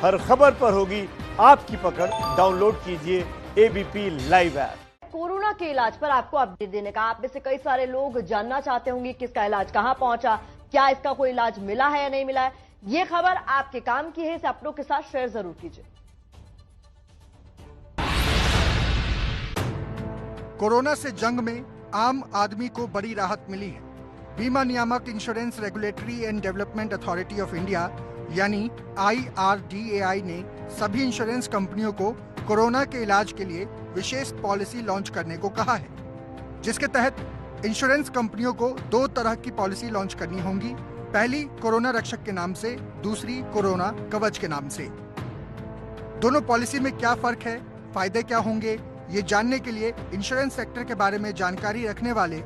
हर खबर पर होगी आपकी पकड़। डाउनलोड कीजिए एबीपी लाइव ऐप। कोरोना के इलाज पर आपको अपडेट देने का, आप में से कई सारे लोग जानना चाहते होंगे कि इसका इलाज कहां पहुंचा, क्या इसका कोई इलाज मिला है या नहीं मिला है। ये खबर आपके काम की है, इसे अपनों के साथ शेयर जरूर कीजिए। कोरोना से जंग में आम आदमी को बड़ी राहत मिली है। बीमा नियामक insurance regulatory and development authority of India यानी IRDAI ने सभी इंश्योरेंस कंपनियों को कोरोना के इलाज के लिए विशेष पॉलिसी लॉन्च करने को कहा है, जिसके तहत इंश्योरेंस कंपनियों को 2 तरह की पॉलिसी लॉन्च करनी होंगी। पहली कोरोना रक्षक के नाम से, दूसरी कोरोना कवच के नाम से। दोनों पॉलिसी में क्या फर्क है, फायदे क्या होंगे, ये जानने के लिए इंश्योरेंस सेक्टर के बारे में जानकारी रखने वाले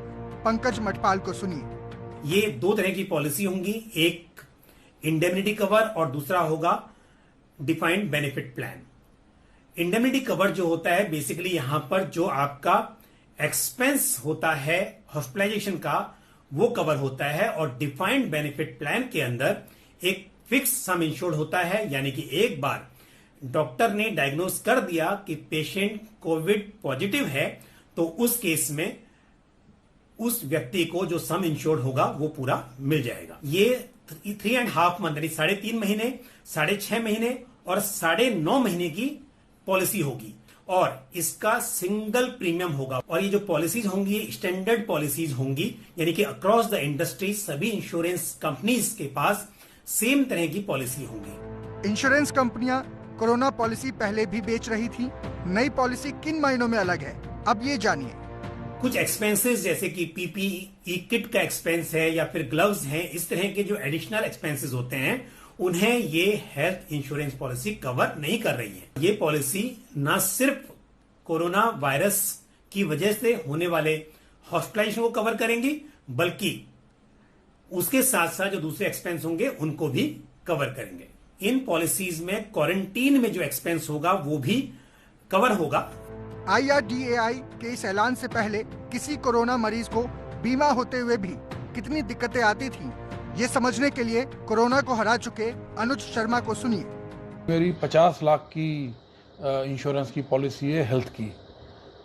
पंकज मटपाल को सुनिए। ये 2 तरह की पॉलिसी होंगी, एक इंडेमनिटी कवर और दूसरा होगा defined benefit plan. Indemnity cover जो होता है बेसिकली यहां पर जो आपका एक्सपेंस होता है हॉस्पिटलाइजेशन का वो कवर होता है, और डिफाइंड बेनिफिट प्लान के अंदर एक फिक्स सम इंश्योर्ड होता है, यानी कि एक बार डॉक्टर ने डायग्नोज कर दिया कि पेशेंट कोविड पॉजिटिव है तो उस केस में उस व्यक्ति को जो सम इंश्योर्ड होगा वो पूरा मिल जाएगा। ये 3.5 मंथ यानी 3.5 महीने, 6.5 महीने और 9.5 महीने की पॉलिसी होगी, और इसका सिंगल प्रीमियम होगा। और ये जो पॉलिसीज होंगी स्टैंडर्ड पॉलिसीज होंगी, यानी कि अक्रॉस द इंडस्ट्री सभी इंश्योरेंस कंपनीज के पास सेम तरह की पॉलिसी होंगी। इंश्योरेंस कंपनियां कोरोना पॉलिसी पहले भी बेच रही थी। नई पॉलिसी किन महीनों में अलग है, अब ये जानिए। कुछ एक्सपेंसेस जैसे कि PPE किट का एक्सपेंस है या फिर ग्लव्स हैं, इस तरह के जो एडिशनल एक्सपेंसेस होते हैं उन्हें ये हेल्थ इंश्योरेंस पॉलिसी कवर नहीं कर रही है। ये पॉलिसी न सिर्फ कोरोना वायरस की वजह से होने वाले हॉस्पिटलाइजेशन को कवर करेंगी, बल्कि उसके साथ साथ जो दूसरे एक्सपेंस होंगे उनको भी कवर करेंगे। इन पॉलिसीज में क्वारंटीन में जो एक्सपेंस होगा वो भी कवर होगा। IRDAI के इस ऐलान से पहले किसी कोरोना मरीज को बीमा होते हुए भी कितनी दिक्कतें आती थीं, ये समझने के लिए कोरोना को हरा चुके अनुज शर्मा को सुनिए। मेरी 50 लाख की इंश्योरेंस की पॉलिसी है हेल्थ की,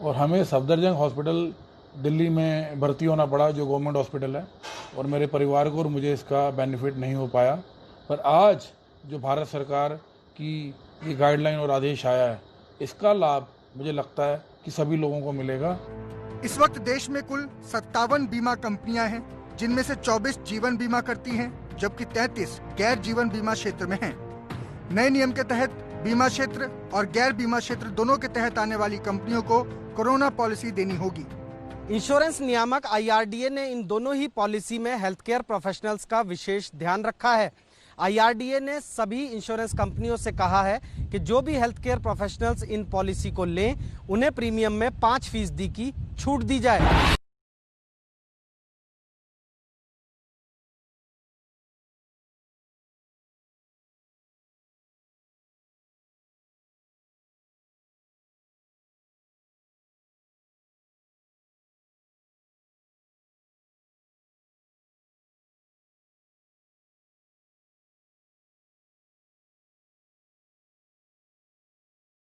और हमें सफदरजंग हॉस्पिटल दिल्ली में भर्ती होना पड़ा जो गवर्नमेंट हॉस्पिटल है, और मेरे परिवार को और मुझे इसका बेनिफिट नहीं हो पाया। पर आज जो भारत सरकार की ये गाइडलाइन और आदेश आया है, इसका लाभ मुझे लगता है कि सभी लोगों को मिलेगा। इस वक्त देश में कुल 57 बीमा कंपनियां हैं, जिनमें से 24 जीवन बीमा करती हैं, जबकि 33 गैर जीवन बीमा क्षेत्र में हैं। नए नियम के तहत बीमा क्षेत्र और गैर बीमा क्षेत्र दोनों के तहत आने वाली कंपनियों को कोरोना पॉलिसी देनी होगी। इंश्योरेंस नियामक IRDA ने इन दोनों ही पॉलिसी में हेल्थ केयर प्रोफेशनल्स का विशेष ध्यान रखा है। IRDA ने सभी इंश्योरेंस कंपनियों से कहा है कि जो भी health care professionals in policy को लें, उन्हें प्रीमियम में 5% की छूट दी जाए।